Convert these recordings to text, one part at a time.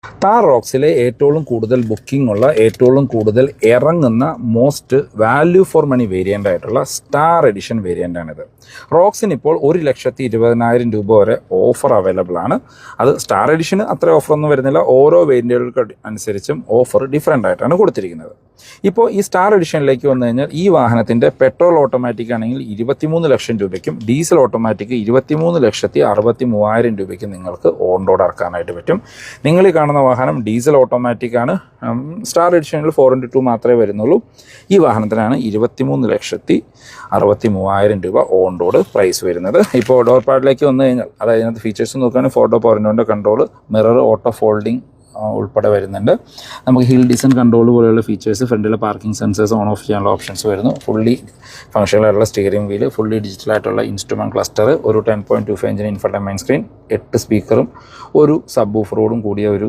താർ റോക്സിലെ ഏറ്റവും കൂടുതൽ ബുക്കിംഗ് ഉള്ള ഏറ്റവും കൂടുതൽ ഇറങ്ങുന്ന most value for money variant ആയിട്ടുള്ള സ്റ്റാർ എഡിഷൻ വേരിയൻ്റ് ആണിത്. റോക്സിന് ഇപ്പോൾ 1,20,000 രൂപ വരെ ഓഫർ അവൈലബിൾ ആണ്. അത് സ്റ്റാർ എഡിഷന് അത്ര ഓഫറൊന്നും വരുന്നില്ല, ഓരോ വേരിയൻറ്റുകൾക്ക് അനുസരിച്ചും ഓഫർ ഡിഫറൻ്റ് ആയിട്ടാണ് കൊടുത്തിരിക്കുന്നത്. ഇപ്പോൾ ഈ സ്റ്റാർ എഡിഷനിലേക്ക് വന്നു കഴിഞ്ഞാൽ ഈ വാഹനത്തിൻ്റെ പെട്രോൾ ഓട്ടോമാറ്റിക് ആണെങ്കിൽ 23 ലക്ഷം രൂപയ്ക്കും ഡീസൽ ഓട്ടോമാറ്റിക് 23,63,000 രൂപയ്ക്കും നിങ്ങൾക്ക് ഓൺ റോഡ് ഇറക്കാനായിട്ട് പറ്റും. നിങ്ങൾ ഈ കാണുന്ന വാഹനം ഡീസൽ ഓട്ടോമാറ്റിക് ആണ്. സ്റ്റാർ എഡിഷനിൽ 4x2 മാത്രമേ വരുന്നുള്ളൂ. ഈ വാഹനത്തിനാണ് 23,63,000 രൂപ ഓൺ റോഡ് പ്രൈസ് വരുന്നത്. ഇപ്പോൾ ഡോർ പാഡിലേക്ക് വന്നു കഴിഞ്ഞാൽ അതായത് ഇതിനകത്ത് ഫീച്ചേഴ്സ് നോക്കുകയാണെങ്കിൽ 4 കൺട്രോൾ, മിറർ ഓട്ടോ ഫോൾഡിംഗ് ഉൾപ്പെടെ വരുന്നുണ്ട്. നമുക്ക് ഹിൽ ഡിസൈൻ കൺട്രോൾ പോലെയുള്ള ഫീച്ചേഴ്സ്, ഫ്രണ്ടിലെ പാർക്കിംഗ് സെൻസേഴ്സ് ഓൺ ഓഫ് ചെയ്യാനുള്ള ഓപ്ഷൻസ് വരുന്നു. ഫുള്ളി ഫംഗ്ഷനായിട്ടുള്ള സ്റ്റിയറിംഗ് വീല്, ഫുള്ളി ഡിജിറ്റലായിട്ടുള്ള ഇൻസ്ട്രുമെൻറ്റ് ക്ലസ്റ്റർ, ഒരു 10.25 ഇഞ്ചിന് ഇൻഫർടൈൻമെൻറ്റ് സ്ക്രീൻ, 8 സ്പീക്കറും ഒരു സബ് വൂഫറോടും കൂടിയ ഒരു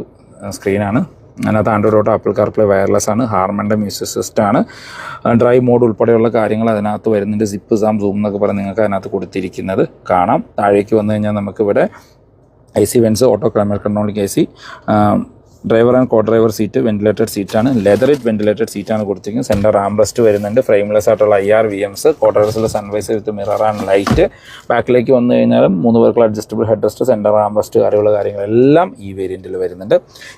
സ്ക്രീനാണ്. അതിനകത്ത് Android auto, apple CarPlay wireless ആണ്, ഹാർമൻ്റെ മ്യൂസിക് സിസ്റ്റം ആണ്, ഡ്രൈവ് മോഡ് ഉൾപ്പെടെയുള്ള കാര്യങ്ങൾ അതിനകത്ത് വരുന്നുണ്ട്. സിപ്പ് സാം സൂം എന്നൊക്കെ പറഞ്ഞ് നിങ്ങൾക്ക് അതിനകത്ത് കൊടുത്തിരിക്കുന്നത് കാണാം. താഴേക്ക് വന്നു കഴിഞ്ഞാൽ നമുക്കിവിടെ AC vents, auto climate controlling AC, driver and co driver seat, ventilated സീറ്റാണ്, ലെതറിറ്റ് വെന്റിലേറ്റഡ് സീറ്റാണ് കൊടുത്തിരിക്കുന്നത്. സെൻറ്റർ ആംറെസ്റ്റ് വരുന്നുണ്ട്, ഫ്രെയിംലെസ് ആയിട്ടുള്ള IR VMs, കോ ഡ്രൈവേഴ്സിലെ sun visor with mirror and light. ബാക്കിലേക്ക് വന്നു കഴിഞ്ഞാലും 3 പേർക്കുള്ള adjustable head rest, centre armrest കാര്യമുള്ള കാര്യങ്ങളെല്ലാം ഈ വേരിയൻറ്റിൽ വരുന്നുണ്ട്.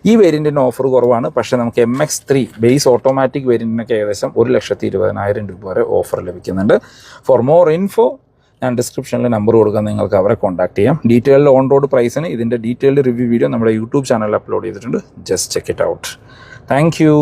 ഈ വേരിയൻറ്റിന് ഓഫർ കുറവാണ്, പക്ഷേ നമുക്ക് MX3 ബേസ് ഓട്ടോമാറ്റിക് വേരിയൻറ്റിനൊക്കെ ഏകദേശം 1,20,000 രൂപ വരെ ഓഫർ ലഭിക്കുന്നുണ്ട്. ഫോർ മോർ ഇൻഫോ ഞാൻ ഡിസ്ക്രിപ്ഷനിൽ നമ്പർ കൊടുക്കാൻ നിങ്ങൾക്ക് അവരെ കോൺടാക്ട് ചെയ്യാം. ഡീറ്റെയിൽഡ് ഓൺ റോഡ് പ്രൈസിന് ഇതിൻ്റെ ഡീറ്റെയിൽഡ് റിവ്യൂ വീഡിയോ നമ്മുടെ യൂട്യൂബ് ചാനലിൽ അപ്ലോഡ് ചെയ്തിട്ടുണ്ട്. Just check it out. Thank you.